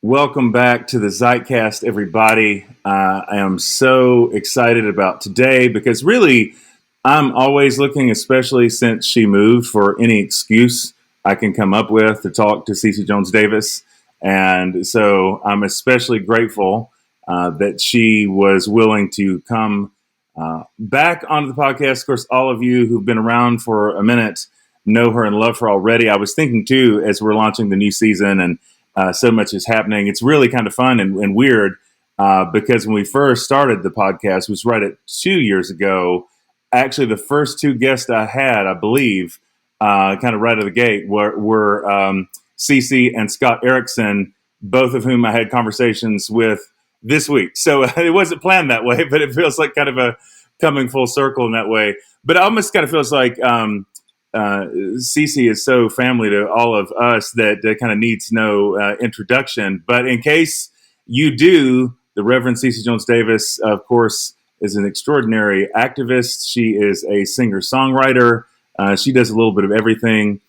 Welcome back to the Zeitcast, everybody. I am so excited about today because really, I'm always looking, especially since she moved, for any excuse I can come up with to talk to Cece Jones Davis. And so I'm especially grateful that she was willing to come back onto the podcast. Of course, all of you who've been around for a minute know her and love her already. I was thinking, too, as we're launching the new season and so much is happening. It's really kind of fun and weird because when we first started the podcast, it was right at 2 years ago. Actually, the first two guests I had, I believe, kind of right out of the gate, were Cece and Scott Erickson, both of whom I had conversations with this week. So it wasn't planned that way, but it feels like kind of a coming full circle in that way. But it almost kind of feels like Cece is so family to all of us that kind of needs no introduction. But in case you do, the Reverend Cece Jones Davis, of course, is an extraordinary activist. She is a singer-songwriter. She does a little bit of everything.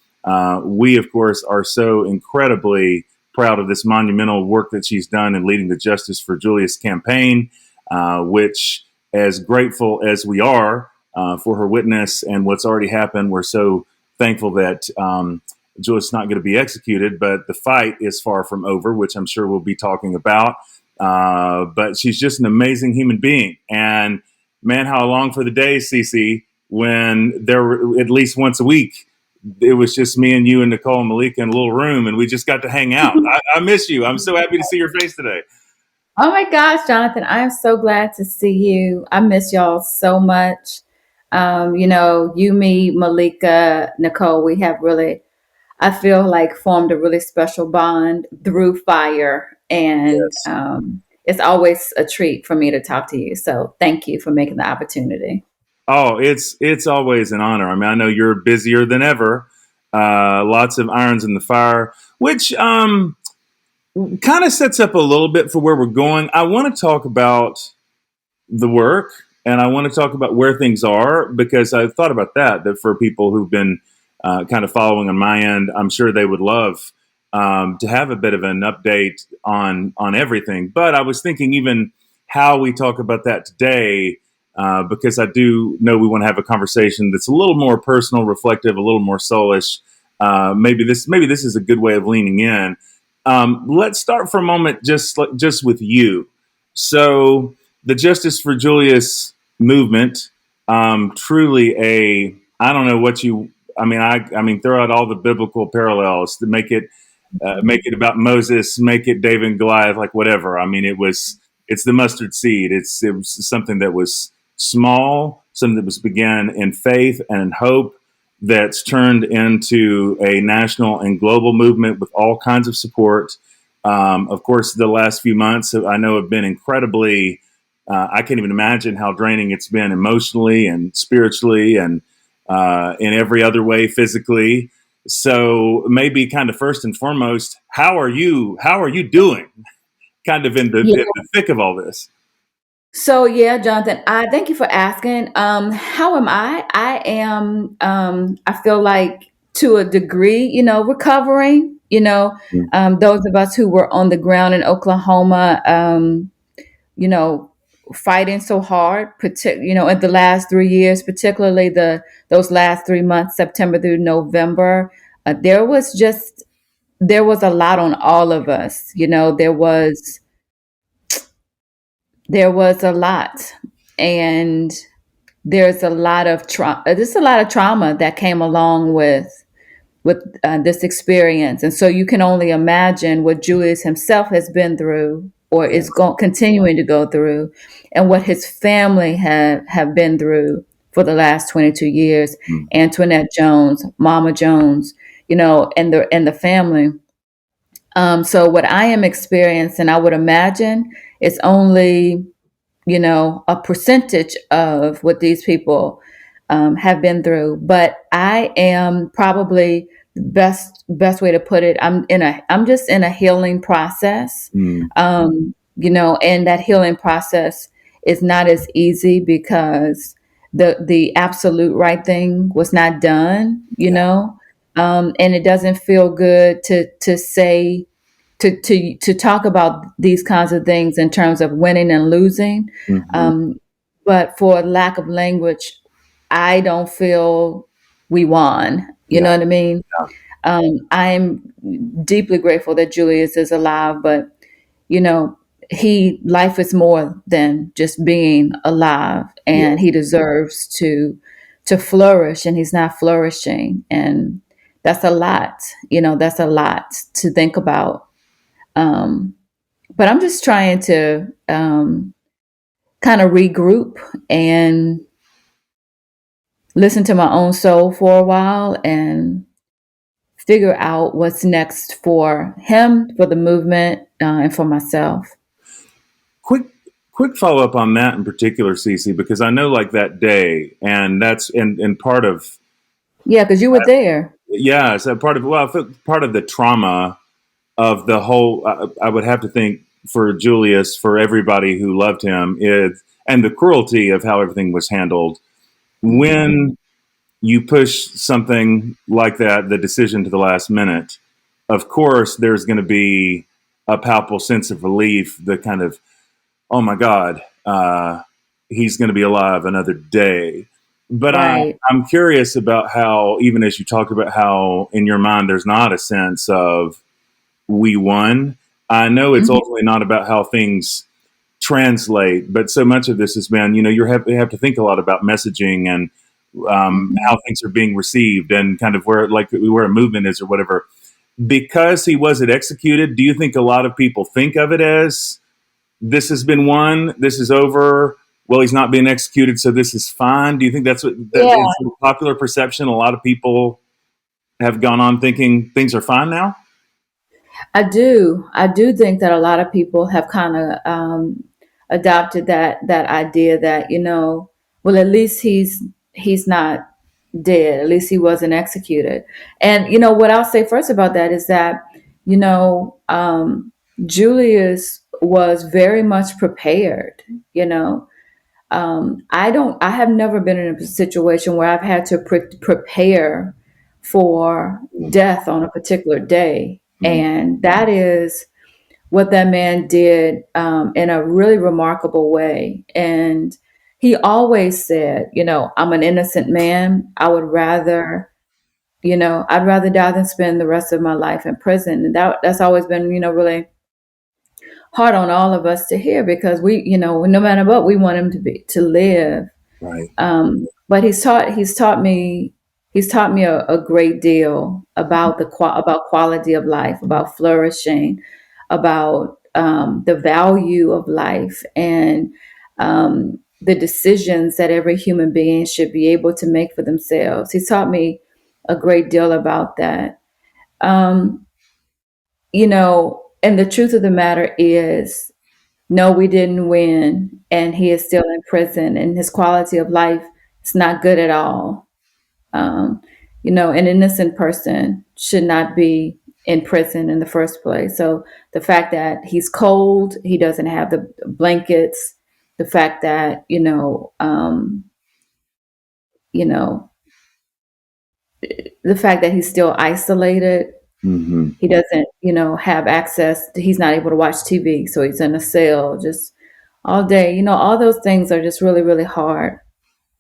We, of course, are so incredibly proud of this monumental work that she's done in leading the Justice for Julius campaign, which, as grateful as we are for her witness and what's already happened, we're so thankful that Julius is not going to be executed, but the fight is far from over, which I'm sure we'll be talking about. But she's just an amazing human being. And man, how long for the days, Cece, when there were at least once a week, it was just me and you and Nicole and Malika in a little room, and we just got to hang out. I miss you. I'm so happy to see your face today. Oh my gosh, Jonathan, I am so glad to see you. I miss y'all so much. You, me, Malika, Nicole, we have really, I feel like, formed a really special bond through fire. And Yes. it's always a treat for me to talk to you. So thank you for making the opportunity. Oh, it's always an honor. I mean, I know you're busier than ever. Lots of irons in the fire, which kind of sets up a little bit for where we're going. I want to talk about the work and I want to talk about where things are because I've thought about that for people who've been kind of following on my end, I'm sure they would love to have a bit of an update on everything. But I was thinking even how we talk about that today, because I do know we want to have a conversation that's a little more personal, reflective, a little more soulish. Maybe this is a good way of leaning in. Let's start for a moment just with you. So the Justice for Julius movement, truly I don't know what you. I mean, throw out all the biblical parallels to make it about Moses, make it David and Goliath, like whatever. I mean, it's the mustard seed. It was something that was small, something that was began in faith and in hope, that's turned into a national and global movement with all kinds of support. Of course, the last few months I know have been incredibly. I can't even imagine how draining it's been emotionally and spiritually and in every other way physically. So maybe kind of first and foremost, how are you doing kind of in Yeah. the thick of all this? So yeah, Jonathan, I thank you for asking. How am I? I am, I feel like to a degree, recovering, those of us who were on the ground in Oklahoma, you know, fighting so hard, in the last 3 years, particularly those last 3 months, September through November, there was a lot on all of us. There was a lot, and there's a lot of trauma that came along with this experience, and so you can only imagine what Julius himself has been through, or is continuing to go through, and what his family have been through for the last 22 years. Antoinette Jones, Mama Jones, and the family. So what I am experiencing, I would imagine, is only a percentage of what these people have been through. But I am probably the best way to put it. I'm just in a healing process. And that healing process is not as easy because the absolute right thing was not done. And it doesn't feel good to say to talk about these kinds of things in terms of winning and losing. Hmm. Um, but for lack of language, I don't feel we won. You Yeah. know what I mean? Yeah. I'm deeply grateful that Julius is alive, but you know, life is more than just being alive, and Yes. he deserves to flourish, and he's not flourishing, and that's a lot. That's a lot to think about. Um, but I'm just trying to kind of regroup and listen to my own soul for a while and figure out what's next for him, for the movement, and for myself. Quick, quick follow up on that in particular, Cece, because I know like that day, and that's and part of Yeah, because you were there. yeah, so part of well, I feel part of the trauma of the whole. I would have to think for Julius, for everybody who loved him, is and the cruelty of how everything was handled when you push something like that, the decision to the last minute. Of course, there's going to be a palpable sense of relief, the kind of oh my God, he's going to be alive another day. But Right. I'm curious about how, even as you talked about how in your mind there's not a sense of we won. I know it's Mhm. ultimately not about how things translate, but so much of this has been, you have to think a lot about messaging and Mhm. how things are being received and kind of where a movement is or whatever. Because he wasn't executed, do you think a lot of people think of it as this has been won, this is over? Well, he's not being executed, so this is fine. Do you think that's what that Yeah, is the popular perception? A lot of people have gone on thinking things are fine now. I do. I do think that a lot of people have kind of adopted that idea that well, at least he's not dead. At least he wasn't executed. And what I'll say first about that is that you know Julius was very much prepared. You know, I have never been in a situation where I've had to prepare for death on a particular day. Mm-hmm. And that is what that man did in a really remarkable way. And he always said, I'm an innocent man. I'd rather die than spend the rest of my life in prison. And that's always been, really hard on all of us to hear because no matter what, we want him to live. Right. But he's taught me a great deal about about quality of life, about flourishing, about the value of life, and the decisions that every human being should be able to make for themselves. He's taught me a great deal about that. Um, and the truth of the matter is, no, we didn't win, and he is still in prison, and his quality of life is not good at all. Um, an innocent person should not be in prison in the first place. So the fact that he's cold, he doesn't have the blankets, the fact that you know, the fact that he's still isolated, Mm-hmm. he doesn't, have access. He's not able to watch TV, so he's in a cell just all day. All those things are just really, really hard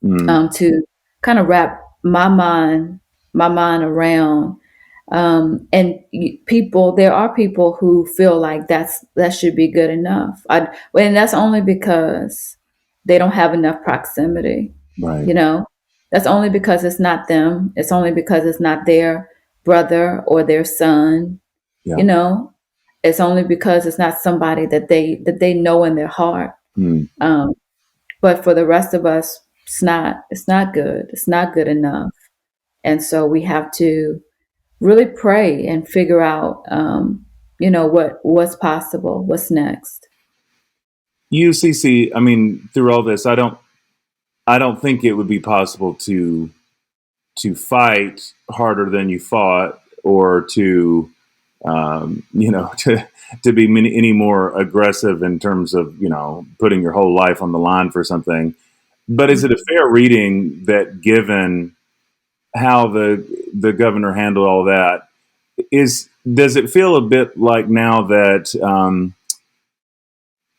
Mm. to kind of wrap my mind around. And there are people who feel like that should be good enough. And that's only because they don't have enough proximity. Right. You know, that's only because it's not them. It's only because it's not their brother or their son. Yeah. You know, it's only because it's not somebody that they know in their heart. Mm. Um, but for the rest of us, it's not good. It's not good enough. And so we have to really pray and figure out, what's possible, what's next. UCC. I mean, through all this, I don't think it would be possible to fight harder than you fought, or to to be any more aggressive in terms of putting your whole life on the line for something. But is it a fair reading that given how the governor handled all that, does it feel a bit like now that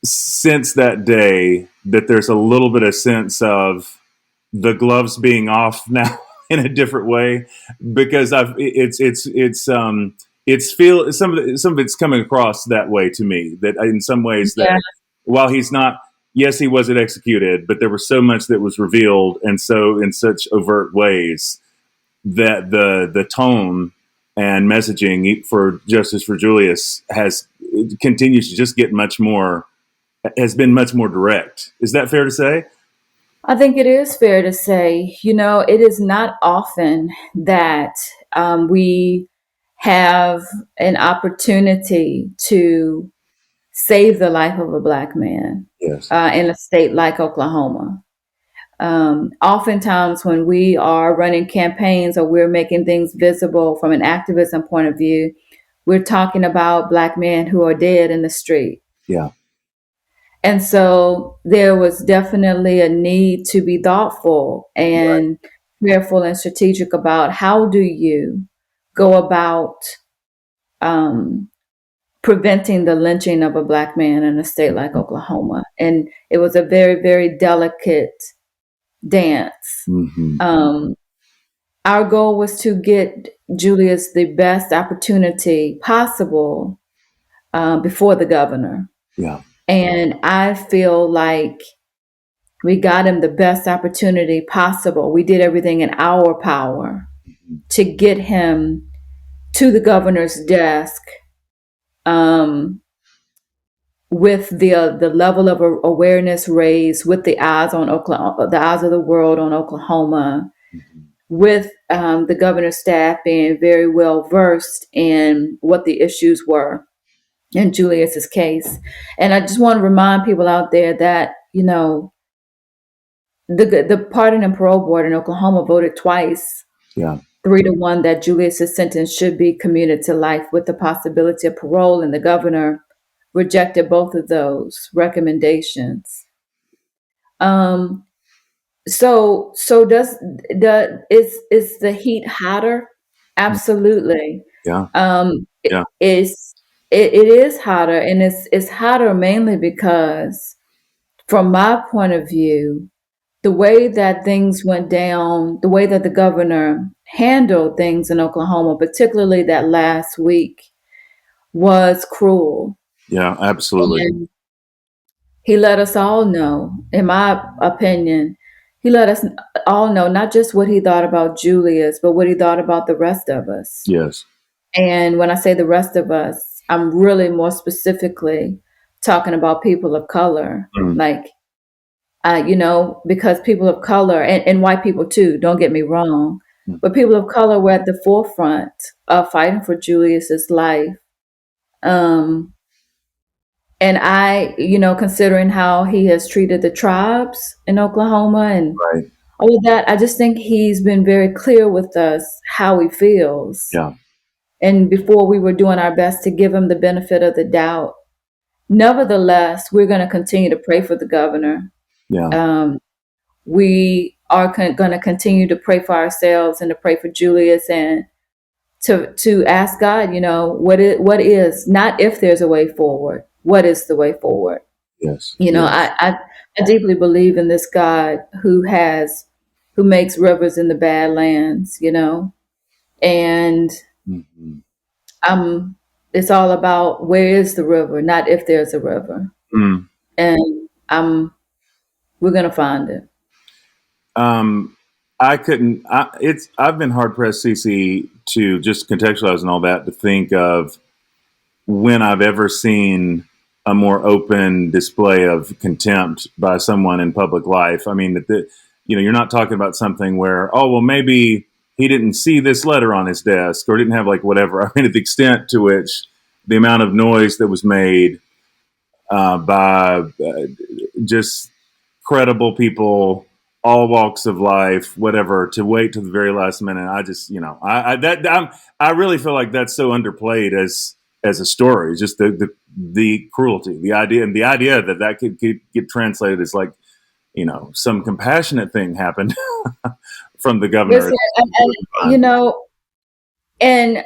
since that day that there's a little bit of sense of the gloves being off now in a different way? Because it's feel some of it's coming across that way to me, that in some ways Yeah, that while he's not, yes, he wasn't executed, but there was so much that was revealed, and so in such overt ways that the tone and messaging for Justice for Julius continues to just get has been much more direct. Is that fair to say? I think it is fair to say, it is not often that we have an opportunity to save the life of a Black man Yes. in a state like Oklahoma. Oftentimes, when we are running campaigns or we're making things visible from an activism point of view, we're talking about Black men who are dead in the street. Yeah. And so there was definitely a need to be thoughtful Right. and careful and strategic about how do you go about um, preventing the lynching of a Black man in a state like Oklahoma. And it was a very, very delicate dance. Mm-hmm. Our goal was to get Julius the best opportunity possible before the governor. Yeah. And I feel like we got him the best opportunity possible. We did everything in our power to get him to the governor's desk with the level of awareness raised, with the eyes on Oklahoma, the eyes of the world on Oklahoma, with the governor's staff being very well versed in what the issues were in Julius's case. And I just want to remind people out there that, the Pardon and Parole Board in Oklahoma voted twice, Yeah. 3-1, that Julius's sentence should be commuted to life with the possibility of parole, and the governor rejected both of those recommendations. So is the heat hotter? Absolutely. Yeah. It, Yeah. it is hotter, and it's hotter mainly because, from my point of view, the way that things went down, the way that the governor handled things in Oklahoma, particularly that last week, was cruel. Yeah. Absolutely. And he let us all know, in my opinion, he let us all know not just what he thought about Julius, but what he thought about the rest of us. Yes. And when I say the rest of us, I'm really more specifically talking about people of color. Like, because people of color and white people too, don't get me wrong, but people of color were at the forefront of fighting for Julius's life. And I, considering how he has treated the tribes in Oklahoma and Right. all of that, I just think he's been very clear with us how he feels. Yeah. And before, we were doing our best to give him the benefit of the doubt. Nevertheless, we're going to continue to pray for the governor. Yeah. We are going to continue to pray for ourselves and to pray for Julius, and to ask God, what is, not if there's a way forward, what is the way forward? Yes. Yes. I deeply believe in this God who makes rivers in the Badlands, and it's all about where is the river, not if there's a river. And we're gonna find it. I've been hard pressed, Cece, to just contextualize and all that, to think of when I've ever seen a more open display of contempt by someone in public life. I mean, you're not talking about something where, oh, well, maybe he didn't see this letter on his desk or didn't have whatever. I mean, at the extent to which the amount of noise that was made by just credible people, all walks of life, whatever, to wait to the very last minute. I just, I really feel like that's so underplayed as a story. Just the cruelty, the idea that could get translated as some compassionate thing happened from the governor. Listen, and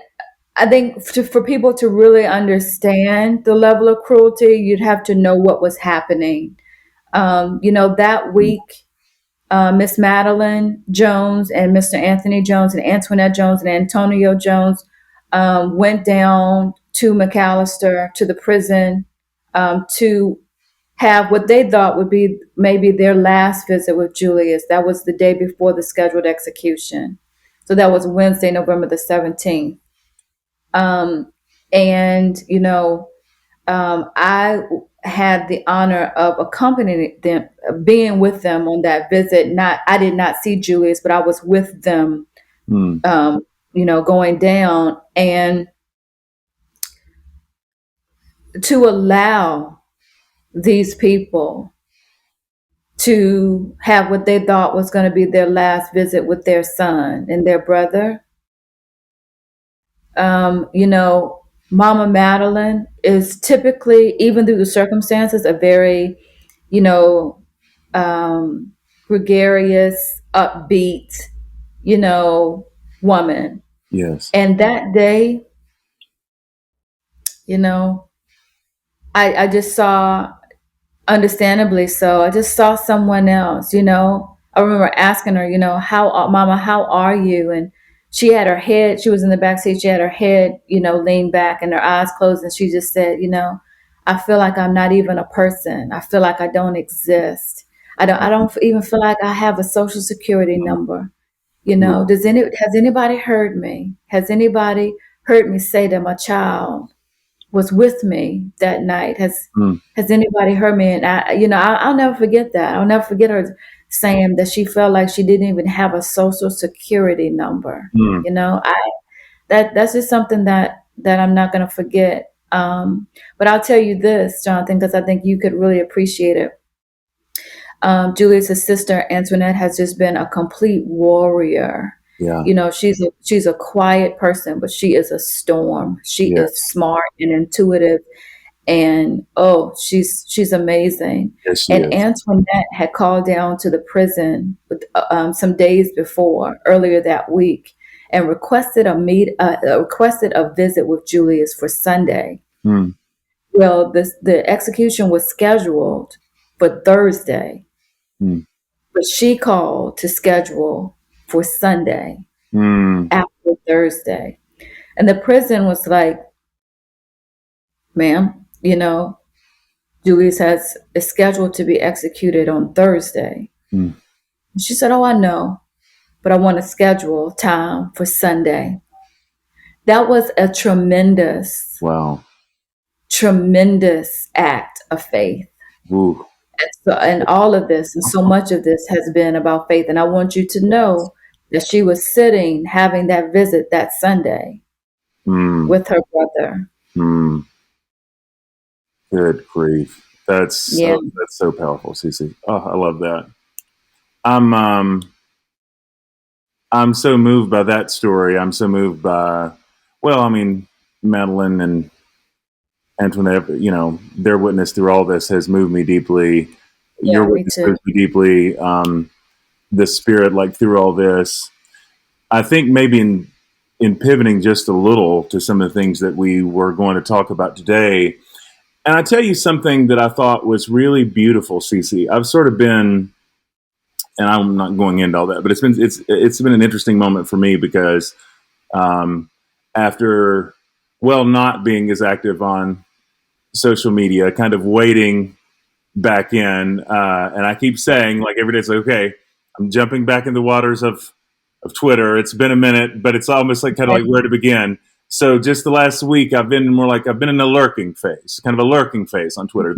I think for people to really understand the level of cruelty, you'd have to know what was happening. That Mm. week, Miss Madeline Jones and Mr. Anthony Jones and Antoinette Jones and Antonio Jones went down to McAllister to the prison to have what they thought would be maybe their last visit with Julius. That was the day before the scheduled execution. So that was Wednesday, November the 17th. Um, and, I had the honor of accompanying them, being with them on that visit. I did not see Julius, but I was with them, Mm. going down, and to allow these people to have what they thought was going to be their last visit with their son and their brother. Mama Madeline is typically, even through the circumstances, a very, you know, gregarious, upbeat, woman. Yes. And that day, you know, I just saw, understandably so, I just saw someone else. I remember asking her, how, Mama, how are you? And she had her head, she was in the back seat, she had her head, leaned back and her eyes closed. And she just said, I feel like I'm not even a person. I feel like I don't exist. I don't even feel like I have a social security number. Yeah. Has anybody heard me? Has anybody heard me say that my child was with me that night? Mm. Has anybody heard me? And I'll never forget that. I'll never forget her saying that she felt like she didn't even have a social security number. Mm. I that's just something that I'm not going to forget. But I'll tell you this, Jonathan, because I think you could really appreciate it. Julius's sister Antoinette has just been a complete warrior. Yeah. She's a quiet person, but she is a storm. She is Yes. smart and intuitive, and she's amazing. Yes, she And is. Antoinette had called down to the prison some days before, earlier that week, and requested a visit with Julius for Sunday. Mm. Well, the execution was scheduled for Thursday, Mm. but she called to schedule for Sunday Mm. after Thursday. And the prison was like, ma'am, Julius is scheduled to be executed on Thursday. Mm. She said, oh, I know, but I want to schedule time for Sunday. That was a tremendous, Wow. tremendous act of faith. Ooh. And all of this and so much of this has been about faith. And I want you to know that she was sitting having that visit that Sunday Mm. with her brother. Mm. Good grief. Yeah. That's so powerful, Cece. Oh, I love that. I'm I'm so moved by that story. I'm so moved by, well, I mean, Madeline and Antoinette, their witness through all this has moved me deeply. Your Yeah, me witness too. moves me deeply. The spirit, like through all this, I think maybe in pivoting just a little to some of the things that we were going to talk about today. And I tell you something that I thought was really beautiful, Cece. I've sort of been, and I'm not going into all that, but it's been an interesting moment for me because um, after, well, not being as active on social media, kind of waiting back in, and I keep saying, like, every day, it's like, okay, I'm jumping back in the waters of Twitter. It's been a minute, but it's almost like kind of like where to begin. So just the last week, I've been in a lurking phase, kind of a lurking phase on Twitter.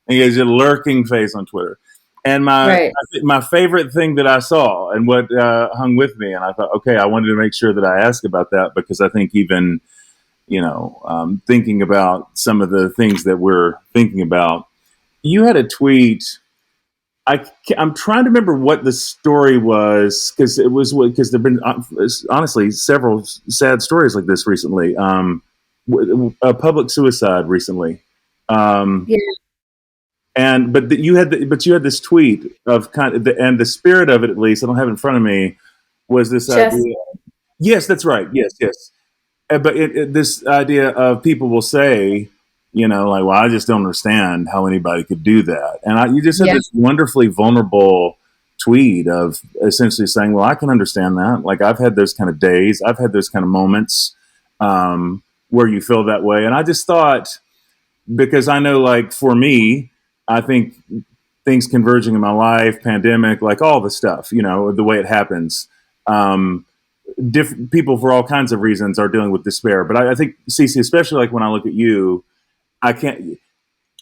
There's a lurking phase on Twitter. And Right. my favorite thing that I saw and what hung with me, and I thought, okay, I wanted to make sure that I ask about that because I think even, thinking about some of the things that we're thinking about, you had a tweet. I'm trying to remember what the story was because there've been honestly several sad stories like this recently. A public suicide recently, Yeah. and you had this tweet of kind of and the spirit of it, at least I don't have it in front of me, was this Just idea. Yes, that's right. Yes, yes. but this idea of people will say, like, well, I just don't understand how anybody could do that. And you just had Yeah. this wonderfully vulnerable tweet of essentially saying, well, I can understand that. Like, I've had those kind of days, I've had those kind of moments where you feel that way. And I just thought, because I know, like, for me, I think things converging in my life, pandemic, like all the stuff, the way it happens. Different people for all kinds of reasons are dealing with despair. But I think, Cece, especially like when I look at you, I can't.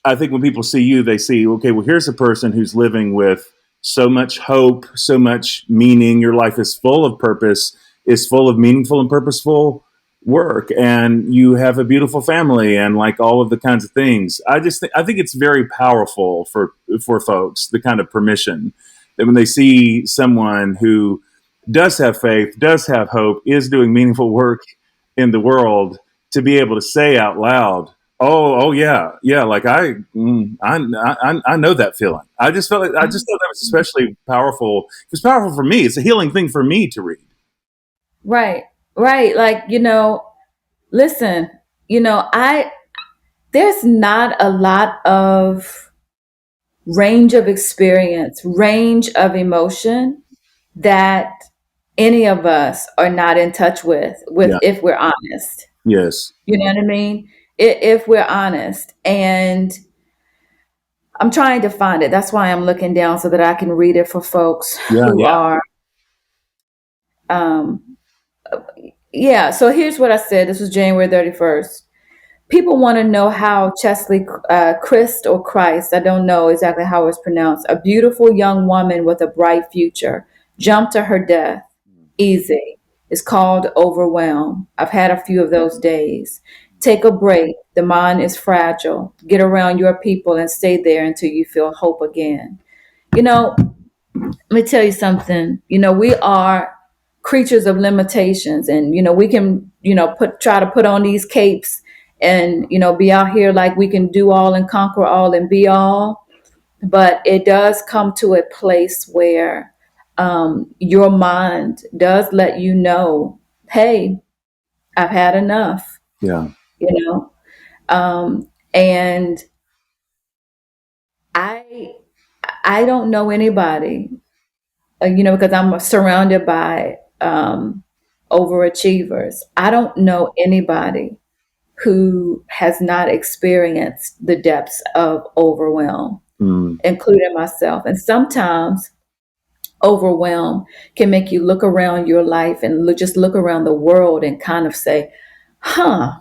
I think when people see you, they see, okay, well, here's a person who's living with so much hope, so much meaning. Your life is full of purpose, is full of meaningful and purposeful work, and you have a beautiful family, and like all of the kinds of things. I think it's very powerful for folks, the kind of permission that when they see someone who does have faith, does have hope, is doing meaningful work in the world, to be able to say out loud, oh yeah, yeah. Like I know that feeling. I just thought that was especially powerful. It was powerful for me. It's a healing thing for me to read. Right. Right. Like, listen, I there's not a lot of range of experience, range of emotion that any of us are not in touch with Yeah. if we're honest. Yes. You know what I mean? If we're honest. And I'm trying to find it. That's why I'm looking down so that I can read it for folks Yeah. who Yeah. are um yeah, so here's what I said. This was January 31st. People want to know how Chesley Christ or Christ, I don't know exactly how it's pronounced, a beautiful young woman with a bright future, jumped to her death. Easy. It's called Overwhelm. I've had a few of those days. Take a break. The mind is fragile. Get around your people and stay there until you feel hope again. You know, let me tell you something. We are creatures of limitations, and we can try to put on these capes and be out here like we can do all and conquer all and be all, but it does come to a place where your mind does let you know, hey, I've had enough. Yeah. you know and i I don't know anybody, because I'm surrounded by overachievers. I don't know anybody who has not experienced the depths of overwhelm, Mm. including myself. And sometimes overwhelm can make you look around your life and just look around the world and kind of say, huh,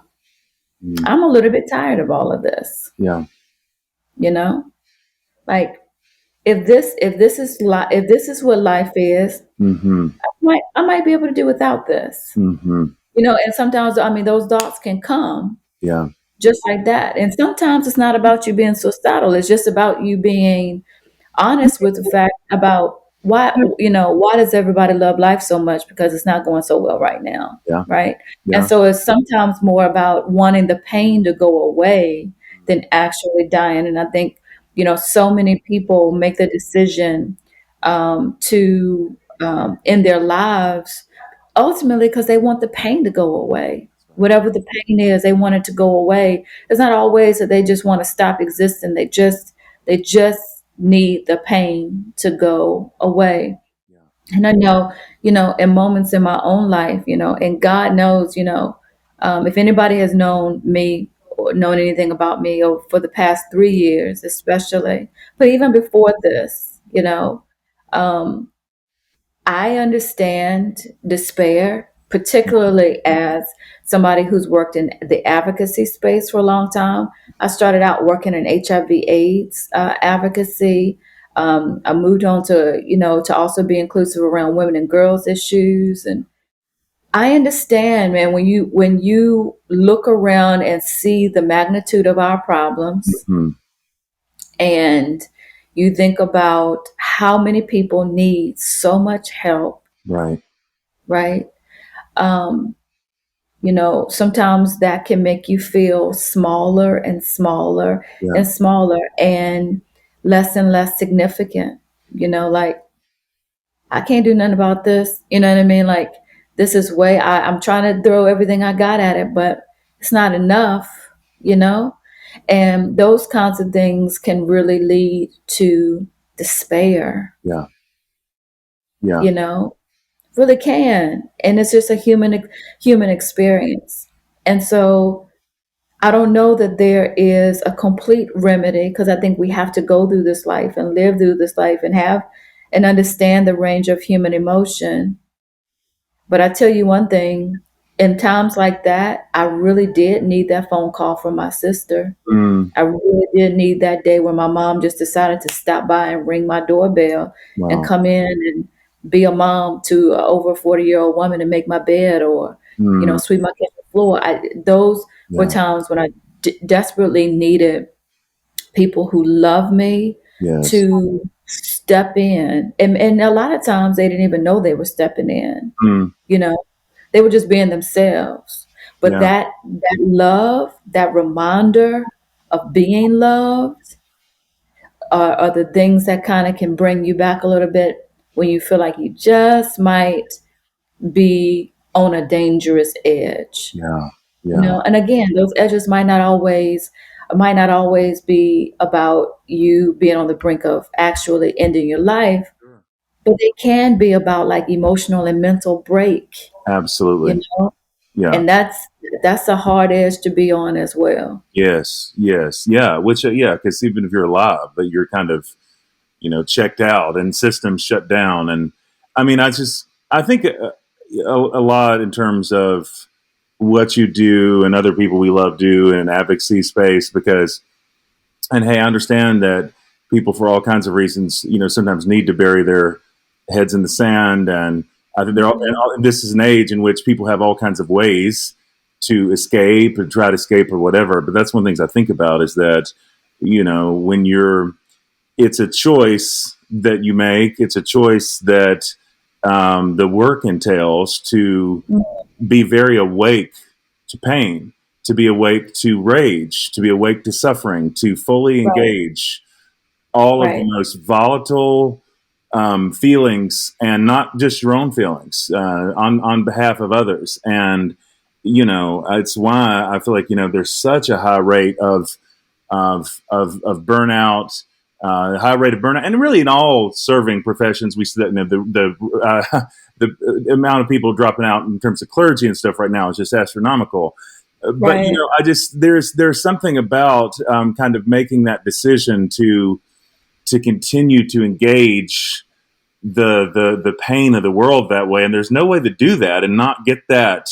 Mm. I'm a little bit tired of all of this. Yeah. You know, like if this is what life is, Mm-hmm. I might be able to do without this. Mm-hmm. And sometimes, I mean, those thoughts can come Yeah. just like that. And sometimes it's not about you being suicidal. It's just about you being honest with the fact about why does everybody love life so much? Because it's not going so well right now. Yeah. Right. And Yeah. so it's sometimes more about wanting the pain to go away than actually dying. And I think, so many people make the decision to end their lives ultimately because they want the pain to go away. Whatever the pain is, they want it to go away. It's not always that they just want to stop existing. They just need the pain to go away. Yeah. And I know, in moments in my own life, and God knows, if anybody has known me or known anything about me or for the past 3 years, especially, but even before this, um, I understand despair, particularly as somebody who's worked in the advocacy space for a long time. I started out working in HIV/AIDS advocacy. I moved on to also be inclusive around women and girls issues. And I understand, man, when you look around and see the magnitude of our problems, Mm-hmm. and you think about how many people need so much help, Right. right? Um, sometimes that can make you feel smaller and smaller Yeah. and smaller and less significant. Like, I can't do nothing about this. You know what I mean? Like, this is way I'm trying to throw everything I got at it, but it's not enough, you know? And those kinds of things can really lead to despair, Yeah. Yeah. you know? Really can. And it's just a human experience. And so I don't know that there is a complete remedy, because I think we have to go through this life and live through this life and have and understand the range of human emotion. But I tell you one thing, in times like that, I really did need that phone call from my sister. Mm, I really did need that day when my mom just decided to stop by and ring my doorbell and wow. come in and be a mom to an over 40-year-old woman and make my bed, or, Mm, sweep my kitchen floor. Those were yeah. times when I desperately needed people who love me Yes. to step in. And a lot of times they didn't even know they were stepping in, Mm, you know, they were just being themselves. But yeah. that love, that reminder of being loved, are the things that kind of can bring you back a little bit when you feel like you just might be on a dangerous edge. Yeah. Yeah. And again, those edges might not always be about you being on the brink of actually ending your life, Sure. but they can be about like emotional and mental break, you Absolutely. know, Yeah. and that's a hard edge to be on as well. Yes. Yes. Yeah. Which, yeah, because even if you're alive, but you're kind of, checked out and systems shut down. And I mean, I think a lot in terms of what you do and other people we love do in advocacy space, because, and hey, I understand that people for all kinds of reasons, sometimes need to bury their heads in the sand. And I think Mhm. this is an age in which people have all kinds of ways to escape or try to escape or whatever. But that's one of the things I think about is that, when it's a choice that you make. It's a choice that the work entails to be very awake to pain, to be awake to rage, to be awake to suffering, to fully Right, engage all of the right, most volatile feelings, and not just your own feelings, on behalf of others. And it's why I feel like there's such a high rate of burnout, high rate of burnout, and really in all serving professions, we see that the amount of people dropping out in terms of clergy and stuff right now is just astronomical. But right. I just there's something about kind of making that decision to continue to engage the pain of the world that way, and there's no way to do that and not get that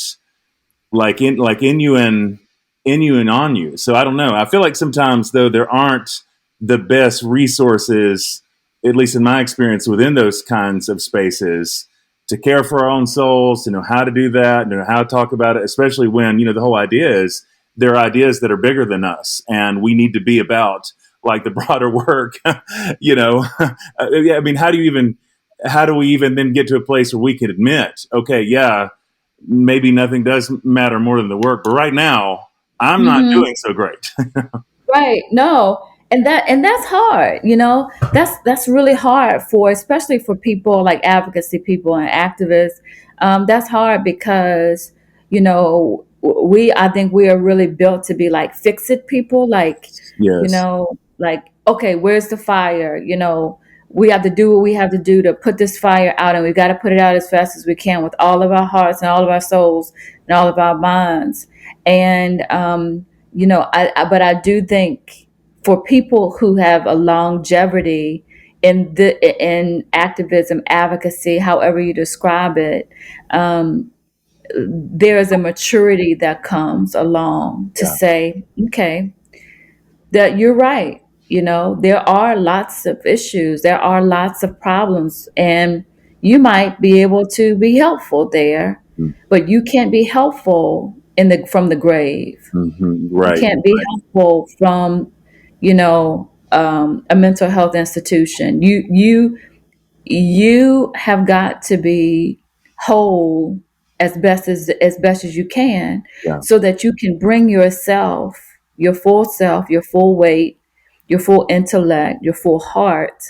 in you and on you. So I don't know. I feel like sometimes though there aren't the best resources, at least in my experience, within those kinds of spaces to care for our own souls, to know how to do that, know how to talk about it, especially when the whole idea is there are ideas that are bigger than us, and we need to be about like the broader work. Yeah, I mean, how do we even then get to a place where we can admit, okay, yeah, maybe nothing does matter more than the work. But right now, I'm not Hmm. doing so great. Right. No. And that's hard, That's really hard for, especially for people like advocacy people and activists. That's hard because, I think we are really built to be like fix it people, Yes. like, okay, where's the fire? We have to do what we have to do to put this fire out, and we've got to put it out as fast as we can with all of our hearts and all of our souls and all of our minds. And but I do think for people who have a longevity in activism, advocacy, however you describe it, um, there is a maturity that comes along to Yeah. say, okay, that you're right. There are lots of issues, there are lots of problems, and you might be able to be helpful there, but you can't be helpful from the grave. Mm-hmm. You Right. can't be helpful from, a mental health institution. You have got to be whole as best as you can, Yeah. so that you can bring your full self, your full weight, your full intellect, your full heart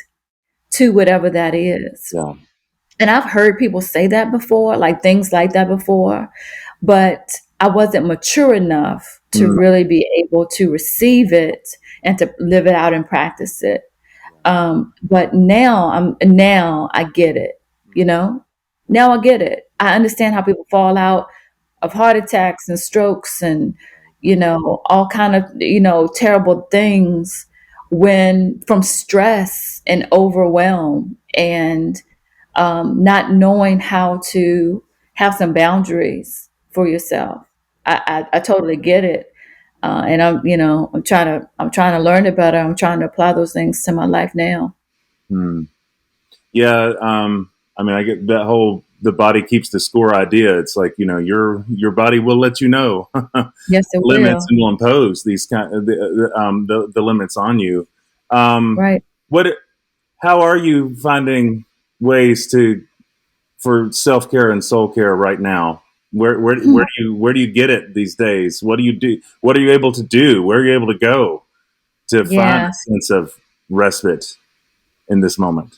to whatever that is. Yeah. And I've heard people say that before, like things like that before, but I wasn't mature enough to Mm, really be able to receive it and to live it out and practice it. But now I get it, you mm, know? Now I get it. I understand how people fall out of heart attacks and strokes and, all kind of, terrible things when from stress and overwhelm and not knowing how to have some boundaries for yourself. I totally get it. And I'm trying to learn it better. I'm trying to apply those things to my life now. mm. Yeah, I mean, I get that whole the body keeps the score idea. It's like your body will let you know Yes, it limits will. and will impose these kind of the limits on you. Um, Right. what? How are you finding ways to for self care and soul care right now? Where do you get it these days? What do you do? What are you able to do? Where are you able to go to find Yeah. a sense of respite in this moment?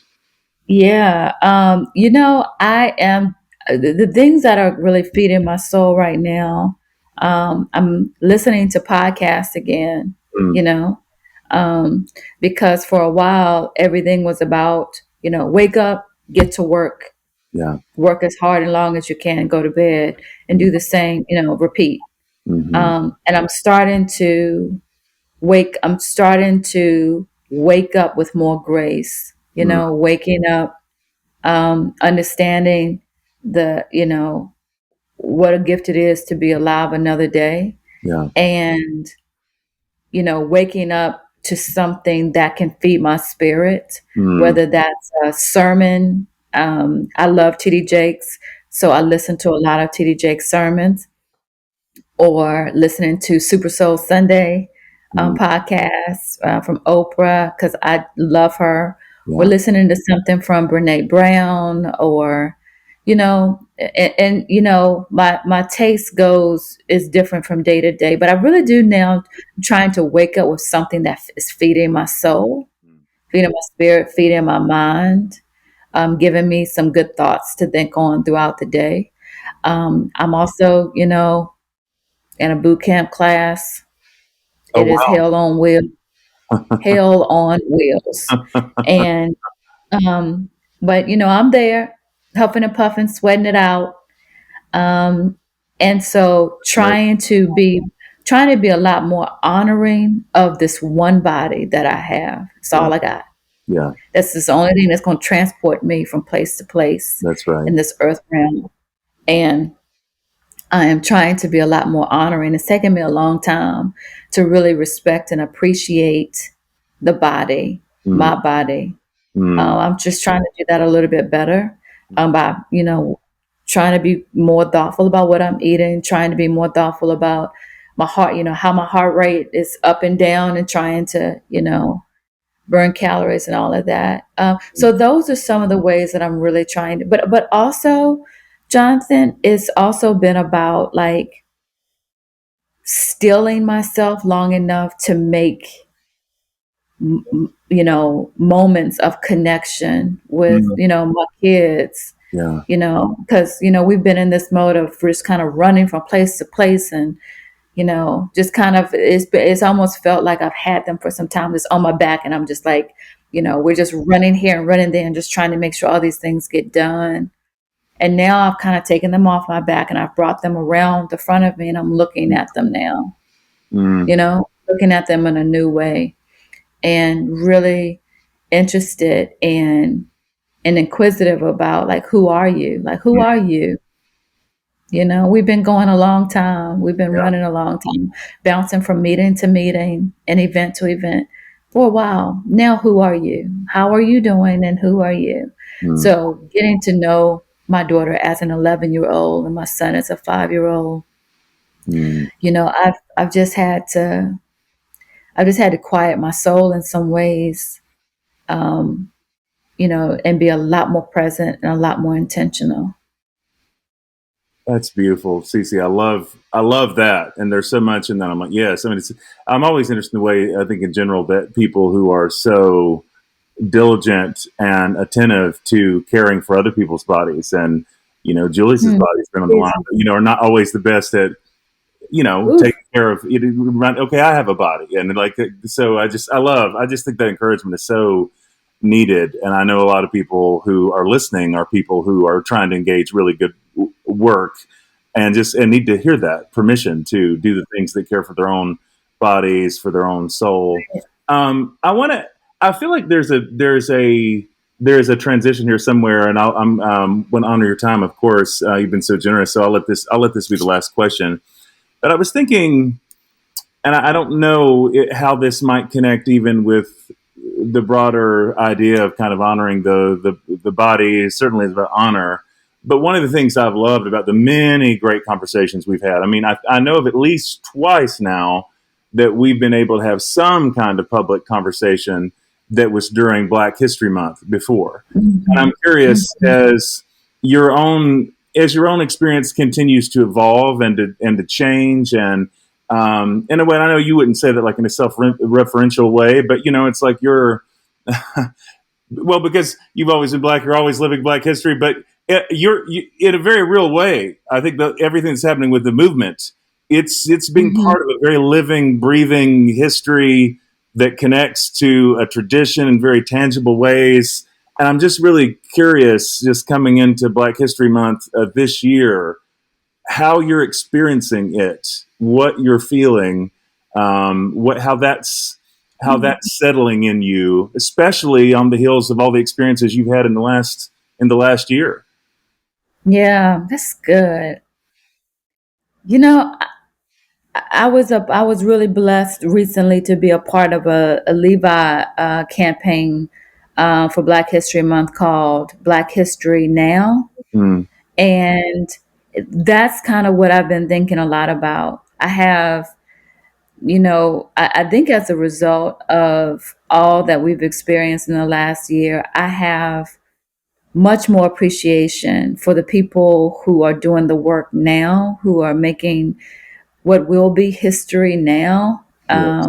Yeah. I am the things that are really feeding my soul right now. I'm listening to podcasts again, Mm, you know, um, because for a while everything was about, wake up, get to yeah. work as hard and long as you can, go to bed and do the same, repeat. Mm-hmm. And I'm starting to wake up with more grace, Mm, waking up, understanding what a gift it is to be alive another day, yeah. and waking up to something that can feed my spirit, Mm, whether that's a sermon. I love TD Jakes, so I listen to a lot of TD Jakes sermons, or listening to Super Soul Sunday mm, podcast from Oprah because I love her. We're yeah. listening to something from Brene Brown, or my taste goes is different from day to day. But I really do now trying to wake up with something that is feeding my soul, Mm, feeding my spirit, feeding my mind, giving me some good thoughts to think on throughout the day. I'm also, in a boot camp class. oh It is wow. hell on wheels. And um, but I'm there, huffing and puffing, sweating it out. Um, and so Right. trying to be a lot more honoring of this one body that I have. It's Yeah. all I got. Yeah. That's just the only thing that's going to transport me from place to place That's right. in this earth realm. And I am trying to be a lot more honoring. It's taken me a long time to really respect and appreciate the body, Mm, my body. mm, I'm just trying to do that a little bit better, by, trying to be more thoughtful about what I'm eating, trying to be more thoughtful about my heart, how my heart rate is up and down, and trying to, burn calories and all of that. So those are some of the ways that I'm really trying to, but also, Jonathan, it's also been about like stilling myself long enough to make moments of connection with mm, my kids, yeah. because we've been in this mode of just kind of running from place to place, and just kind of it's almost felt like I've had them for some time, just on my back, and I'm just like, we're just running here and running there and just trying to make sure all these things get done. And now I've kind of taken them off my back and I've brought them around the front of me, and I'm looking at them now, Mm, looking at them in a new way, and really interested and inquisitive about, like, who are you? Like, who mm, are you? We've been going a long time. We've been yeah. running a long time, bouncing from meeting to meeting and event to event for a while. Now, who are you? How are you doing? And who are you? Mm, So, getting to know my daughter as an 11-year-old and my son as a 5-year-old, mm. I've just had to quiet my soul in some ways, um, and be a lot more present and a lot more intentional. That's beautiful, Cece. I love that, and there's so much in that. I'm like, yes. I mean, I'm always interested in the way I think in general that people who are so diligent and attentive to caring for other people's bodies. And, Julius's Hmm. body's been on the line, but, are not always the best at, Oof. taking care of it. Okay, I have a body. And like, so I just think that encouragement is so needed. And I know a lot of people who are listening are people who are trying to engage really good work and need to hear that permission to do the things that care for their own bodies, for their own soul. I feel like there's a transition here somewhere, and I'm want to honor your time. Of course, you've been so generous, so I'll let this be the last question. But I was thinking, and I don't know how this might connect even with the broader idea of kind of honoring the body. Certainly, is about honor. But one of the things I've loved about the many great conversations we've had, I mean, I know of at least twice now that we've been able to have some kind of public conversation that was during Black History Month before. And I'm curious, as your own experience continues to evolve and to change, and in a way, I know you wouldn't say that like in a self-referential way, but it's like you're well, because you've always been Black, you're always living Black history, but you in a very real way. I think that everything that's happening with the movement, it's being Hmm. part of a very living, breathing history that connects to a tradition in very tangible ways. And I'm just really curious, just coming into Black History Month this year, how you're experiencing it, what you're feeling, how that's settling in you, especially on the heels of all the experiences you've had in the last year. Yeah, that's good. You know, I was really blessed recently to be a part of a Levi campaign for Black History Month called Black History Now, Mm, and that's kind of what I've been thinking a lot about. I have, I think as a result of all that we've experienced in the last year, I have much more appreciation for the people who are doing the work now, who are making what will be history now. yes.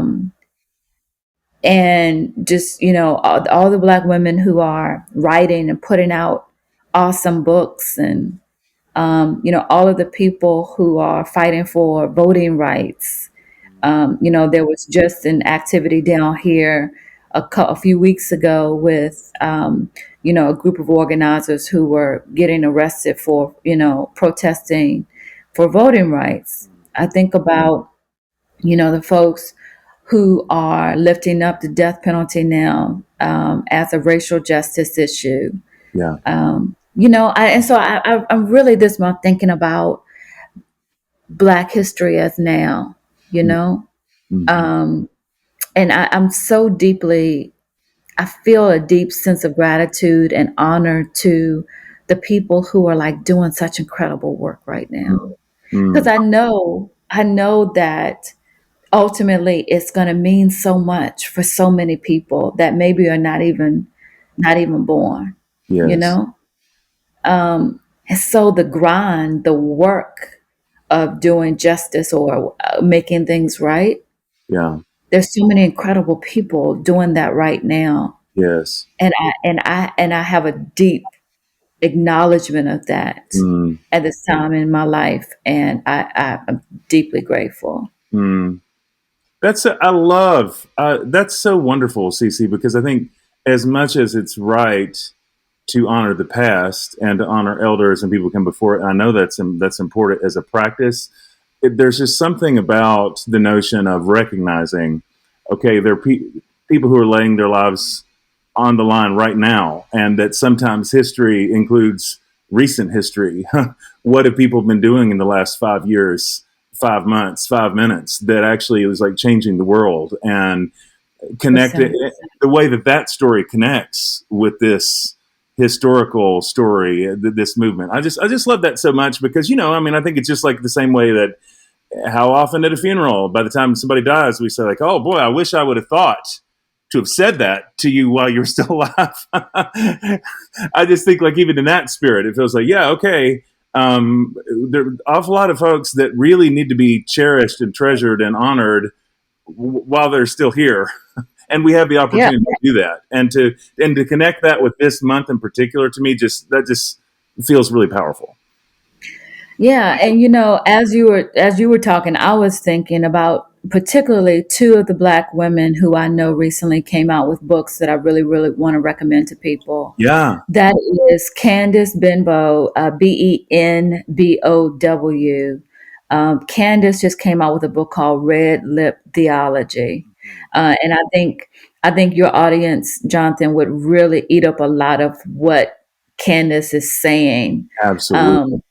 And just, all the Black women who are writing and putting out awesome books, and, all of the people who are fighting for voting rights. There was just an activity down here a few weeks ago with, a group of organizers who were getting arrested for, protesting for voting rights. I think about, the folks who are lifting up the death penalty now as a racial justice issue. Yeah. And so I'm really this month thinking about Black history as now, you know, Mm-hmm. um, and I'm so deeply, I feel a deep sense of gratitude and honor to the people who are like doing such incredible work right now. Because Mm, I know that ultimately it's going to mean so much for so many people that maybe are not even born, you yes. know? And so the grind, the work of doing justice or making things right, Yeah. there's so many incredible people doing that right now. Yes. And I have a deep acknowledgement of that Mm, at this time in my life, and I'm deeply grateful. mm. I love, that's so wonderful, Cece, because I think as much as it's right to honor the past and to honor elders and people who come before it, and I know that's important as a practice. There's just something about the notion of recognizing, okay, there are people who are laying their lives on the line right now, and that sometimes history includes recent history. What have people been doing in the last 5 years, 5 months, 5 minutes that actually was like changing the world, and connect it, 100%. the way that story connects with this historical story, this movement. I just love that so much because, I mean, I think it's just like the same way that how often at a funeral, by the time somebody dies, we say like, oh boy, I wish I would have thought to have said that to you while you're still alive. I just think like even in that spirit, it feels like, yeah, okay. There are an awful lot of folks that really need to be cherished and treasured and honored while they're still here. and we have the Yeah. opportunity to do that, and to connect that with this month in particular, to me, just feels really powerful. Yeah, and as you were talking, I was thinking about particularly two of the Black women who I know recently came out with books that I really, really want to recommend to people. Yeah, That is Candace Benbow, Benbow. Candace just came out with a book called Red Lip Theology, and I think your audience, Jonathan, would really eat up a lot of what Candace is saying. absolutely. Um,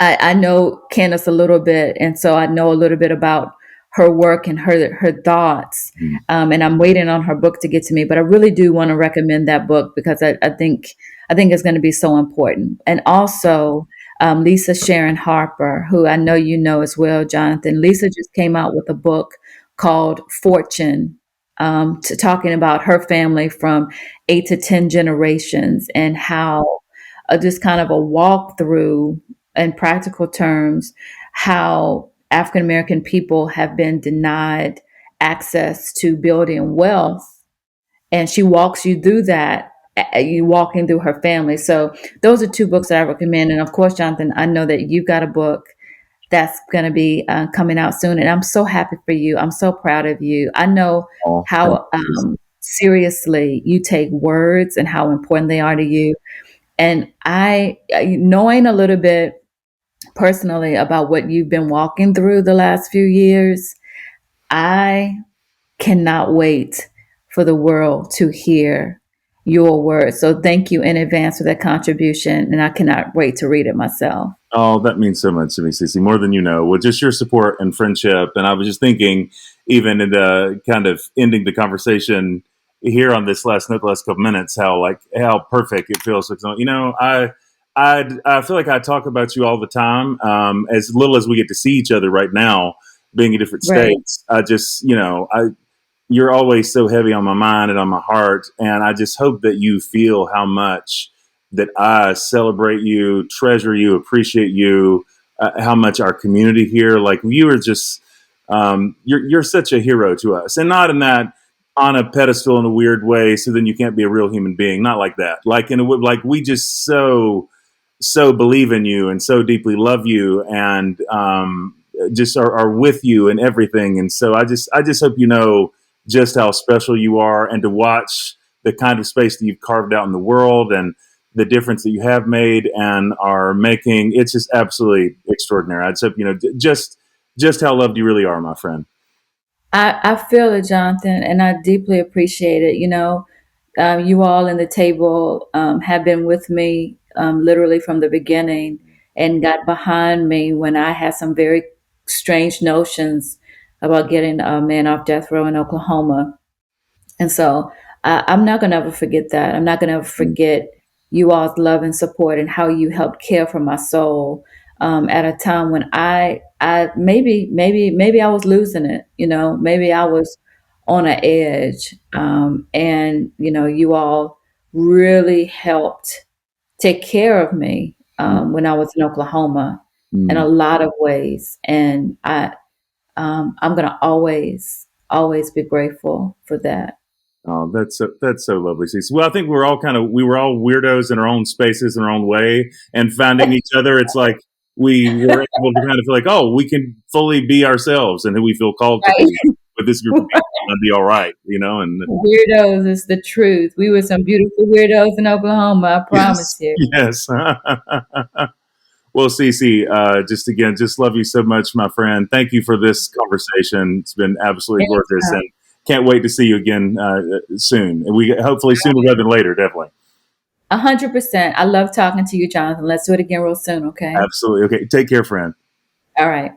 I know Candace a little bit, and so I know a little bit about her work and her thoughts. Mhm. And I'm waiting on her book to get to me, but I really do want to recommend that book because I think it's going to be so important. And also, Lisa Sharon Harper, who I know you know as well, Jonathan. Lisa just came out with a book called Fortune, talking about her family from 8 to 10 generations and how just kind of a walkthrough in practical terms how African American people have been denied access to building wealth. And she walks you through that, you walking through her family. So those are two books that I recommend. And of course, Jonathan, I know that you've got a book that's going to be coming out soon. And I'm so happy for you. I'm so proud of you. I know Oh, thank how you. seriously you take words and how important they are to you. And knowing a little bit personally about what you've been walking through the last few years, I cannot wait for the world to hear your words. So thank you in advance for that contribution. And I cannot wait to read it myself. Oh, that means so much to me, Cece, more than you know. Well, just your support and friendship. And I was just thinking, even in the kind of ending the conversation here on this last note, the last couple minutes, how perfect it feels. I feel like I talk about you all the time. As little as we get to see each other right now, being in different Right. states, I just, you're always so heavy on my mind and on my heart. And I just hope that you feel how much that I celebrate you, treasure you, appreciate you, how much our community here, like you are just, you're such a hero to us. And not in that on a pedestal in a weird way. So then you can't be a real human being. Not like that. Like like we just so believe in you and so deeply love you and just are with you and everything. And so I just hope you know just how special you are, and to watch the kind of space that you've carved out in the world and the difference that you have made and are making. It's just absolutely extraordinary. I just hope you know just how loved you really are, my friend. I feel it, Jonathan, and I deeply appreciate it. You all in the table have been with me literally from the beginning and got behind me when I had some very strange notions about getting a man off death row in Oklahoma. And so I'm not going to ever forget that. I'm not going to ever forget you all's love and support and how you helped care for my soul at a time when I maybe I was losing it. Maybe I was on an edge. And you all really helped take care of me when I was in Oklahoma in a Mm. lot of ways. And I'm going to always be grateful for that. Oh, that's so lovely, Cece. Well, I think we were all weirdos in our own spaces in our own way, and finding each other, it's like we were able to kind of feel like, oh, we can fully be ourselves, and who we feel called to be with this group of people, and be all right, And Weirdos is the truth. We were some beautiful weirdos in Oklahoma, I promise yes, you. yes. Well, Cece, just again, just love you so much, my friend. Thank you for this conversation. It's been absolutely worth this, Anytime. and can't wait to see you again soon. And we hopefully sooner rather than later, definitely. 100%. I love talking to you, Jonathan. Let's do it again real soon, okay? Absolutely. Okay, take care, friend. All right.